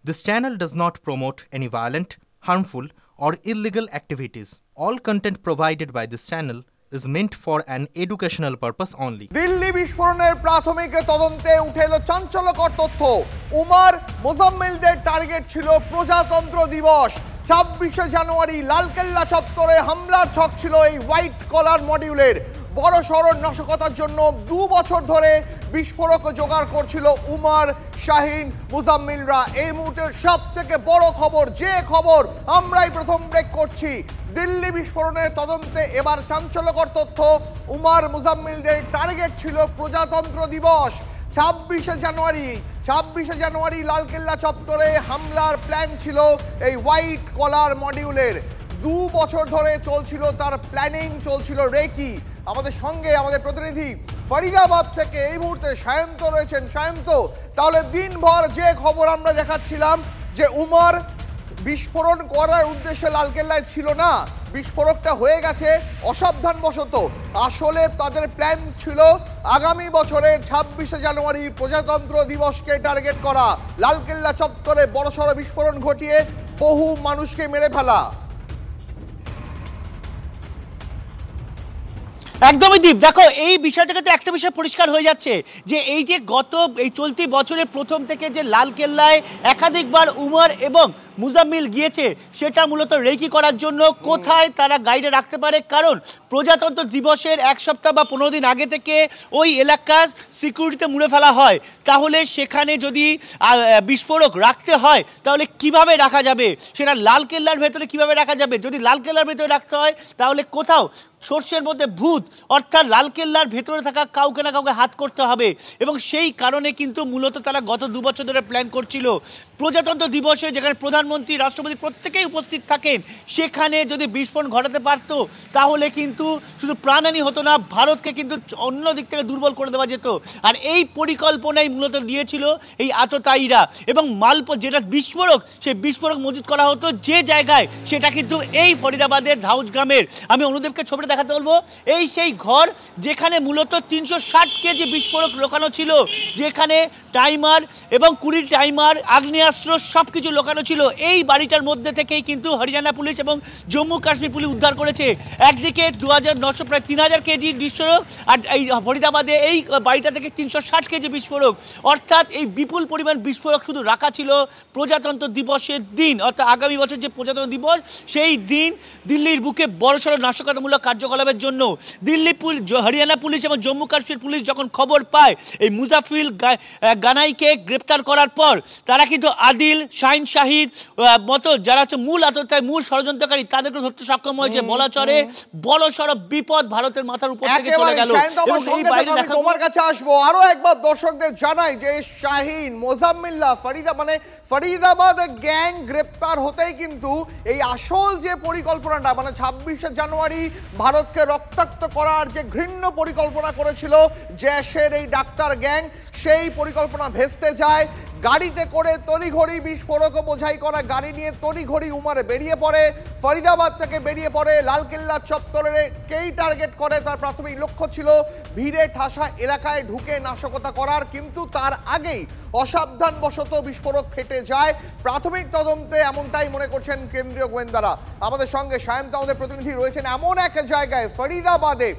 This channel does not promote any violent, harmful, or illegal activities. All content provided by this channel is meant for an educational purpose only. Delhi বিস্ফোরণের প্রাথমিক তদন্তে উঠে এলো চাঞ্চল্যকর তথ্য। Umar মোজাম্মেলদের target ছিল প্রজাতন্ত্র দিবস। 26শে জানুয়ারি লালকেল্লা চত্বরে হামলার ছক ছিল এই হোয়াইট কলার মডিউলের। বড় সড় নাশকতার জন্য 2 বছর ধরে বিস্ফোরক জোগাড় করছিল উমর, শাহিন, মুজাম্মিলরা। এই মুহূর্তের সব থেকে বড় খবর, যে খবর আমরাই প্রথম ব্রেক করছি, দিল্লি বিস্ফোরণের তদন্তে এবার চাঞ্চল্যকর তথ্য। উমর মুজাম্মিলদের টার্গেট ছিল প্রজাতন্ত্র দিবস। 26শে জানুয়ারি লালকেল্লা চত্বরে হামলার প্ল্যান ছিল এই হোয়াইট কলার মডিউলের। 2 বছর ধরে চলছিল তার প্ল্যানিং, চলছিল রেকি। আমাদের সঙ্গে আমাদের প্রতিনিধি ফরিদাবাদ থেকে এই মুহূর্তে সায়ন্ত রয়েছেন। সায়ন্ত, তাহলে দিনভর যে খবর আমরা দেখাচ্ছিলাম যে উমর বিস্ফোরণ করার উদ্দেশ্যে লালকেল্লায় ছিল না, বিস্ফোরকটা হয়ে গেছে অসাবধানবশত। আসলে তাদের প্ল্যান ছিল আগামী বছরের 26শে জানুয়ারি প্রজাতন্ত্র দিবসকে টার্গেট করা, লালকেল্লা চত্বরে বড়সড় বিস্ফোরণ ঘটিয়ে বহু মানুষকে মেরে ফেলা। একদমই দীপ, দেখো এই বিষয়টাকে তো একটা বিষয় পরিষ্কার হয়ে যাচ্ছে যে এই যে এই চলতি বছরের প্রথম থেকে যে লালকেল্লায় একাধিকবার উমর এবং মুজাম্মিল গিয়েছে, সেটা মূলত রেকি করার জন্য কোথায় তারা গাইডে রাখতে পারে। কারণ প্রজাতন্ত্র দিবসের 1 সপ্তাহ বা 15 দিন আগে থেকে ওই এলাকার সিকিউরিটিতে মুড়ে ফেলা হয়। তাহলে সেখানে যদি বিস্ফোরক রাখতে হয় তাহলে কিভাবে রাখা যাবে, সেটা লালকেল্লার ভেতরে কিভাবে রাখা যাবে। যদি লালকেল্লার ভেতরে রাখতে হয় তাহলে কোথাও সর্ষের মধ্যে ভূত, অর্থাৎ লালকেল্লার ভেতরে থাকা কাউকে না কাউকে হাত করতে হবে। এবং সেই কারণে কিন্তু মূলত তারা গত 2 বছর ধরে প্ল্যান করছিল প্রজাতন্ত্র দিবসে, যেখানে প্রধানমন্ত্রী, রাষ্ট্রপতি প্রত্যেকেই উপস্থিত থাকেন, সেখানে যদি বিস্ফোরণ ঘটাতে পারত তাহলে কিন্তু শুধু প্রাণহানি হতো না, ভারতকে কিন্তু অন্য দিক থেকে দুর্বল করে দেওয়া যেত। আর এই পরিকল্পনাই মূলত দিয়েছিল এই আততায়ীরা। এবং যেটা বিস্ফোরক, সেই বিস্ফোরক মজুত করা হতো যে জায়গায়, সেটা কিন্তু এই ফরিদাবাদের ধাউজ গ্রামের। আমি অনুদেবকে ছবিটা দেখাতে বলবো। এই সেই ঘর যেখানে মূলত 360 কেজি বিস্ফোরক লোকানো ছিল, যেখানে টাইমার এবং 20 টাইমার, আগ্নেয়াস্ত্র সবকিছু লোকানো ছিল। এই বাড়িটার মধ্যে থেকেই কিন্তু হরিয়ানা পুলিশ এবং জম্মু কাশ্মীর পুলিশ উদ্ধার করেছে। একদিকে 2900 প্রায় 3000 কেজি বিস্ফোরক, আর এই ফরিদাবাদে এই বাড়িটা থেকে 360 কেজি বিস্ফোরক। অর্থাৎ এই বিপুল পরিমাণ বিস্ফোরক শুধু রাখা ছিল প্রজাতন্ত্র দিবসের দিন, অর্থাৎ আগামী বছর যে প্রজাতন্ত্র দিবস, সেই দিন দিল্লির বুকে বড়সড় নাশকতামূলক কার্যকলাপের জন্য দিল্লি পুলিশ, হরিয়ানা পুলিশ এবং জম্মু কাশ্মীর পুলিশ যখন খবর পায় এই মুজাফিল গানাইকে গ্রেপ্তার করার পর, তারা কিন্তু আদিল, শাহিন, শাহিদ মতো যারা হচ্ছে মূল আততায়ী, মূল ষড়যন্ত্রকারী, তাদেরকে ধরতে সক্ষম হয়েছে। বলা চলে বড়সড় বিপদ ভারতের মাথার উপর থেকে চলে গেল। তোমার কাছে আসবো, আরো একবার দর্শকদের জানাই যে শাহিন, মোজাম্মিল্লাহ, ফরিদাবাদ গ্যাং গ্রেপ্তার হতেই কিন্তু এই আসল যে পরিকল্পনাটা, মানে 26শে জানুয়ারি ভারতকে রক্তাক্ত করার যে ঘৃণ্য পরিকল্পনা করেছিল জেশের এই ডাক্তার গ্যাং, সেই পরিকল্পনা ভেস্তে যায়। গাড়িতে করে তড়িঘড়ি বিস্ফোরক বোঝাই করা গাড়ি নিয়ে তড়িঘড়ি উমর বেরিয়ে পড়ে, ফরিদাবাদ থেকে বেরিয়ে পড়ে লালকেল্লা চত্বরেকেই টার্গেট করে। তার প্রাথমিক লক্ষ্য ছিল ভিড়ে ঠাসা এলাকায় ঢুকে নাশকতা করার, কিন্তু তার আগেই অসাবধানবশত বিস্ফোরক ফেটে যায়। প্রাথমিক তদন্তে এমনটাই মনে করছেন কেন্দ্রীয় গোয়েন্দারা। আমাদের সঙ্গে সায়ন্ত, আমাদের প্রতিনিধি রয়েছেন এমন এক জায়গায় ফরিদাবাদে,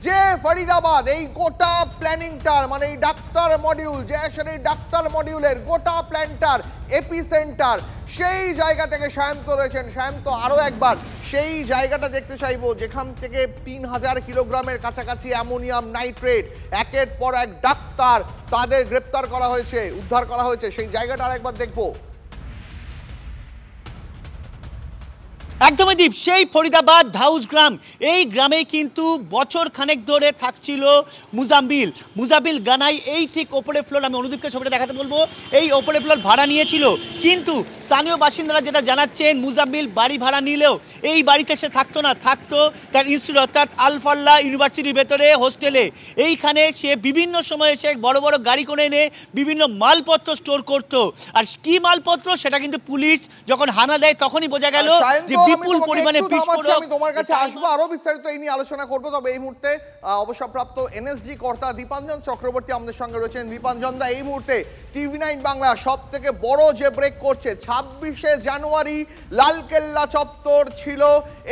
যে ফরিদাবাদ এই গোটা প্ল্যানিংটার, মানে এই ডাক্তার মডিউল, জেশের এই ডাক্তার মডিউলের গোটা প্ল্যানটার এপি সেন্টার, সেই জায়গা থেকে সায়ন্ত রয়েছেন। সায়ন্ত, আরও একবার সেই জায়গাটা দেখতে চাইবো যেখান থেকে 3000 কিলোগ্রামের কাছাকাছি অ্যামোনিয়াম নাইট্রেট, একের পর এক ডাক্তার তাদের গ্রেপ্তার করা হয়েছে, উদ্ধার করা হয়েছে, সেই জায়গাটা আরেকবার দেখবো। একদমই দীপ, সেই ফরিদাবাদ ধাউজ গ্রাম, এই গ্রামে কিন্তু বছর খানেক ধরে থাকছিল মুজাম্মিল গানাই। এই ঠিক ওপরে ফ্লোর, আমি অনুদীপকে ছবিটা দেখাতে বলবো, এই ওপরে ফ্লোর ভাড়া নিয়েছিল। কিন্তু স্থানীয় বাসিন্দারা যেটা জানাচ্ছেন, মুজাম্মিল বাড়ি ভাড়া নিলেও এই বাড়িতে সে থাকতো না, থাকতো তার ইনস্টিটিউট অর্থাৎ আল-ফাল্লাহ ইউনিভার্সিটির ভেতরে হোস্টেলে। এইখানে সে বিভিন্ন সময়ে সে বড় বড় গাড়ি করে এনে বিভিন্ন মালপত্র স্টোর করতো। আর কি মালপত্র সেটা কিন্তু পুলিশ যখন হানা দেয় তখনই বোঝা গেল যে বিপুল পরিমাণে বিস্ফোরক। আমি তোমার কাছে আসবো, আরো বিস্তারিত এই নিয়ে আলোচনা করবো, তবে এই মুহূর্তে অবসরপ্রাপ্ত এনএসজি কর্তা দীপাঞ্জন চক্রবর্তী আমাদের সঙ্গে রয়েছেন। দীপাঞ্জন দা, এই মুহূর্তে টিভি9 বাংলা সব থেকে বড় যে ব্রেক করছে, 26শে জানুয়ারি লালকেল্লা চত্বর ছিল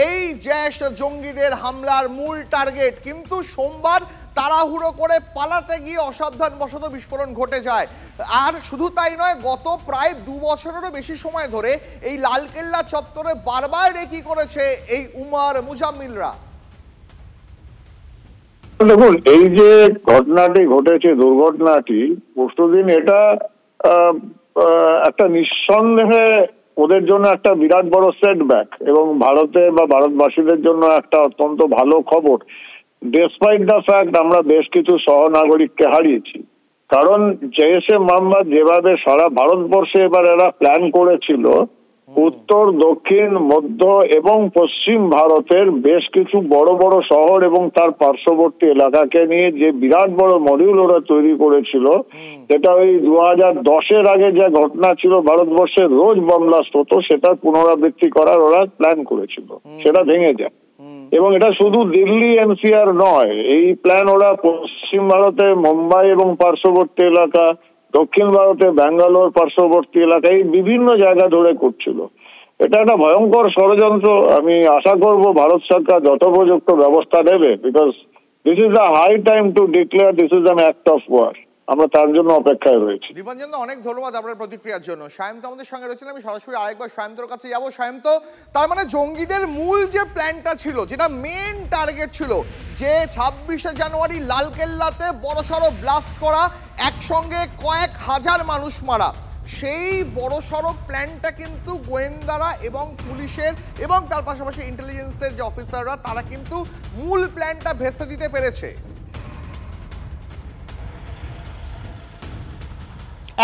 এই জৈশ জঙ্গিদের হামলার মূল টার্গেট, কিন্তু সোমবার তাড়াহুড়ো করে পালাতে গিয়ে অসাবধানবশত বিস্ফোরণ ঘটে যায়। আর শুধু তাই নয়, গত প্রায় 2 বছরেরও বেশি সময় ধরে এই লালকেল্লা চত্বরে বারবার রেকি করেছে এই উমর মুজাম্মিলরা। দেখুন, এই যে ঘটনাটি ঘটেছে, দুর্ঘটনাটি পরশুদিন, এটা একটা নিঃসন্দেহে ওদের জন্য একটা বিরাট বড় সেটব্যাক এবং ভারতে বা ভারতবাসীদের জন্য একটা অত্যন্ত ভালো খবর। ডেসপাইট দ্য ফ্যাক্ট আমরা বেশ কিছু সহনাগরিককে হারিয়েছি, কারণ জৈশে মোহাম্মদ যেভাবে সারা ভারতবর্ষে এবার এরা প্ল্যান করেছিল, উত্তর, দক্ষিণ, মধ্য এবং পশ্চিম ভারতের বেশ কিছু বড় বড় শহর এবং তার পার্শ্ববর্তী এলাকাকে নিয়ে যে বিরাট বড় মডিউল ওরা তৈরি করেছিল, যেটা ওই 2010-এর আগে যে ঘটনা ছিল ভারতবর্ষে রোজ বম ব্লাস্ট হতো, সেটার পুনরাবৃত্তি করার ওরা প্ল্যান করেছিল, সেটা ভেঙে যায়। এবং এটা শুধু দিল্লি এনসিআর নয়, এই প্ল্যান ওরা পশ্চিম ভারতে মুম্বাই এবং পার্শ্ববর্তী এলাকা, দক্ষিণ ভারতে ব্যাঙ্গালোর পার্শ্ববর্তী এলাকা, এই বিভিন্ন জায়গা ধরে করছিল। এটা একটা ভয়ঙ্কর ষড়যন্ত্র। আমি আশা করব ভারত সরকার যথোপযুক্ত ব্যবস্থা নেবে, because this is a high time to declare this is an act of war. আমরা তার জন্য অপেক্ষায় রয়েছি। দীপাঞ্জন, অনেক ধন্যবাদ আপনার প্রতিক্রিয়ার জন্য। সায়ন্ত আমাদের সঙ্গে রয়েছেন, আমি সরাসরি আরেকবার সায়ন্তর কাছে যাবো। সায়ন্ত, তার মানে জঙ্গিদের মূল যে প্ল্যানটা ছিল, যেটা মেন টার্গেট ছিল, যে 26শে জানুয়ারি লালকেল্লাতে বড়সড় ব্লাস্ট করা, একসঙ্গে কয়েক হাজার মানুষ মারা, সেই বড়সড় প্ল্যানটা কিন্তু গোয়েন্দারা এবং পুলিশের এবং তার পাশাপাশি ইন্টেলিজেন্সের যে অফিসাররা, তারা কিন্তু মূল প্ল্যানটা ভেস্তে দিতে পেরেছে।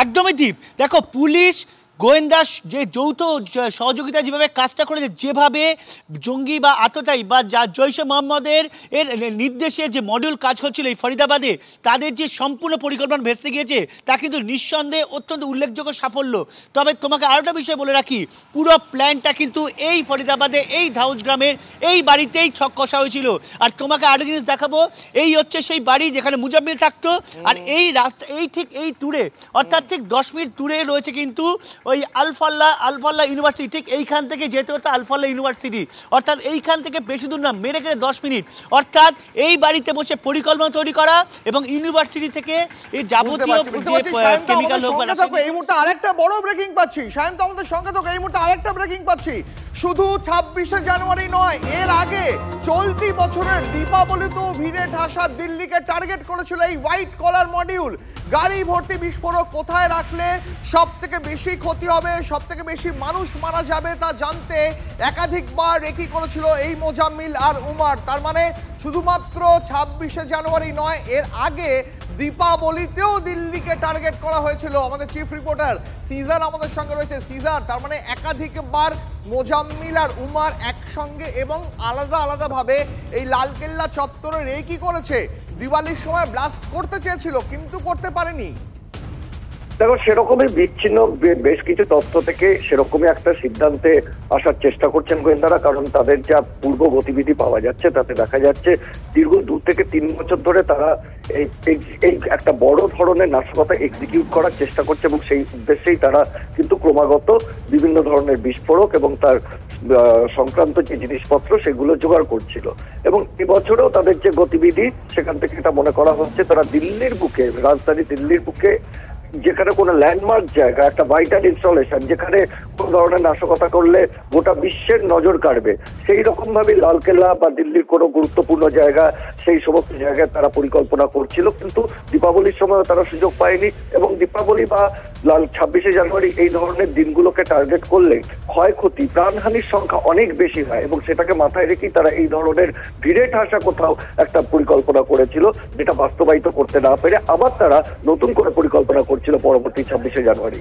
একদমই দীপ, দেখো পুলিশ গোয়েন্দা যে যৌথ সহযোগিতা যেভাবে কাজটা করেছে, যেভাবে জঙ্গি বা আততায়ী বা জৈশে মোহাম্মদের এর নির্দেশে যে মডিউল কাজ হচ্ছিল এই ফরিদাবাদে, তাদের যে সম্পূর্ণ পরিকল্পনা ভেস্তে গিয়েছে, তা কিন্তু নিঃসন্দেহে অত্যন্ত উল্লেখযোগ্য সাফল্য। তবে তোমাকে আরেকটা বিষয় বলে রাখি, পুরো প্ল্যানটা কিন্তু এই ফরিদাবাদে, এই ধাউজ গ্রামের এই বাড়িতেই ছক কষা হয়েছিল। আর তোমাকে আরেকটা জিনিস দেখাবো, এই হচ্ছে সেই বাড়ি যেখানে মুজাম্মিল থাকতো। আর এই রাস্তা, এই ঠিক এই ট্যুরে, অর্থাৎ ঠিক 10 মিনিট ট্যুরে রয়েছে কিন্তু ওই আলফাল্লা ইউনিভার্সিটি। ঠিক এইখান থেকে যেতে হতো আলফাল্লা ইউনিভার্সিটি, অর্থাৎ এইখান থেকে বেশি দূর না, মেরে কেটে 10 মিনিট। অর্থাৎ এই বাড়িতে বসে পরিকল্পনা তৈরি করা এবং ইউনিভার্সিটি থেকে এই যাবতীয় কেমিক্যাল। এই মুহূর্তে আরেকটা বড় ব্রেকিং পাচ্ছি, সায়ন্ত আমাদের সঙ্গে থাকো, এই মুহূর্তে আরেকটা ব্রেকিং পাচ্ছি। শুধু 26শে জানুয়ারি নয়, এর আগে চলতি বছরের দীপাবলিতেও ভিড়ে ঠাসা দিল্লিকে টার্গেট করেছিল এই হোয়াইট কলার মডিউল। গাড়ি ভর্তি বিস্ফোরক কোথায় রাখলে সব থেকে বেশি ক্ষতি হবে, সব থেকে বেশি মানুষ মারা যাবে, তা জানতে একাধিকবার রেকি করেছিল এই মোজাম্মিল আর উমর। তার মানে শুধুমাত্র 26শে জানুয়ারি নয়, এর আগে দীপাবলিতেও দিল্লিকে টার্গেট করা হয়েছিল। আমাদের চিফ রিপোর্টার সিজার আমাদের সঙ্গে রয়েছে। সিজার, তার মানে একাধিকবার মোজাম্মিল আর উমর একসঙ্গে এবং আলাদা আলাদাভাবে এই লালকেল্লা চত্বরে রেকি করেছে। দিওয়ালির সময় ব্লাস্ট করতে চেয়েছিল, কিন্তু করতে পারেনি। দেখো, সেরকমই বিচ্ছিন্ন বেশ কিছু তথ্য থেকে সেরকমই একটা সিদ্ধান্তে আসার চেষ্টা করছেন গোয়েন্দারা, কারণ তাদের যা পূর্ব গতিবিধি পাওয়া যাচ্ছে তাতে দেখা যাচ্ছে দীর্ঘ 2 থেকে 3 বছর ধরে তারা এই একটা বড় ধরনের নাশকতা এক্সিকিউট করার চেষ্টা করছে এবং সেই উদ্দেশ্যেই তারা কিন্তু ক্রমাগত বিভিন্ন ধরনের বিস্ফোরক এবং তার সংক্রান্ত যে জিনিসপত্র সেগুলো জোগাড় করছিল। এবং এবছরেও তাদের যে গতিবিধি, সেখান থেকে এটা মনে করা হচ্ছে তারা দিল্লির বুকে, রাজধানী দিল্লির বুকে, যেখানে কোনো ল্যান্ডমার্ক জায়গা, একটা ভাইটাল ইনস্টলেশন, যেখানে কোনো ধরনের নাশকতা করলে গোটা বিশ্বের নজর কাড়বে, সেই রকম ভাবে লালকেল্লা বা দিল্লির কোনো গুরুত্বপূর্ণ জায়গা, সেই সমস্ত জায়গায় তারা পরিকল্পনা করছিল। কিন্তু দীপাবলির সময় তারা সুযোগ পায়নি এবং দীপাবলি বা 26শে জানুয়ারি এই ধরনের দিনগুলোকে টার্গেট করলে ক্ষয়ক্ষতি, প্রাণহানির সংখ্যা অনেক বেশি হয় এবং সেটাকে মাথায় রেখেই তারা এই ধরনের ভিড়ে ঠাসা কোথাও একটা পরিকল্পনা করেছিল, যেটা বাস্তবায়িত করতে না পেরে আবার তারা নতুন করে পরিকল্পনা করছিল পরবর্তী 26শে জানুয়ারি।